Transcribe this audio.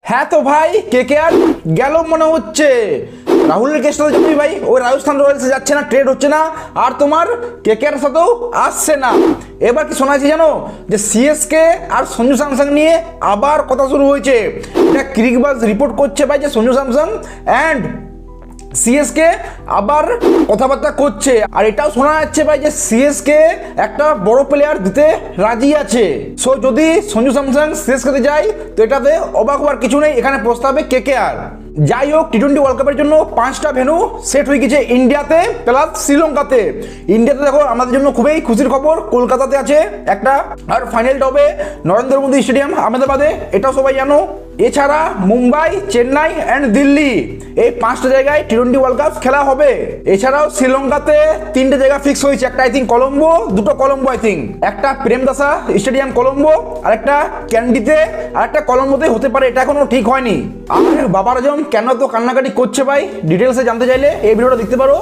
হ্যাঁ তো ভাই কেকেআর গেল মনে হচ্ছে। রাহুলের কেসটা জানি ভাই, ওই রাজস্থান রয়্যালসে যাচ্ছে না, ট্রেড হচ্ছে না, আর তোমার কেকেআর সাথেও আসছে না। এবার কি শোনা যাচ্ছে জানো, যে সিএসকে আর সঞ্জু স্যামসং নিয়ে আবার কথা শুরু হয়েছে। এটা ক্রিকবাজ রিপোর্ট করছে ভাই যে সঞ্জু স্যামসং অ্যান্ড সিএসকে আবার কথাবার্তা করছে। আর এটাও শোনা যাচ্ছে ভাই যে সিএসকে একটা বড় প্লেয়ার দিতে রাজি আছে। সো যদি সঞ্জু স্যামসং সিএসকে যায় তো এটাতে অবাক হওয়ার কিছু নেই, এখানে প্রস্তাবে কেকেআর। যাই হোক, টি-20 ওয়ার্ল্ড কাপের জন্য 5টা ভেন্যু সেট হয়ে গেছে ইন্ডিয়াতে প্লাস শ্রীলঙ্কাতে। ইন্ডিয়াতে দেখো আমাদের জন্য খুবই খুশির খবর, কলকাতাতে আছে একটা, আর ফাইনালটা হবে নরেন্দ্র মোদী স্টেডিয়াম আহমেদাবাদে, এটাও সবাই জানো। এছাড়া মুম্বাই, চেন্নাই অ্যান্ড দিল্লি, এই 5টা জায়গায় টি-20 ওয়ার্ল্ড কাপ খেলা হবে। এছাড়াও শ্রীলঙ্কাতে 3টে জায়গা ফিক্স হয়েছে, একটা আই থিঙ্ক কলম্বো, দুটো কলম্বো আই থিঙ্ক, একটা প্রেমদাসা স্টেডিয়াম কলম্বো, আর একটা ক্যান্ডিতে, আর একটা কলম্বোতে হতে পারে, এটা এখনো ঠিক হয়নি। আর বাবার আজম কেন তো কান্নাকাটি করছে ভাই, ডিটেলসে জানতে চাইলে এই ভিডিওটা দেখতে পারো।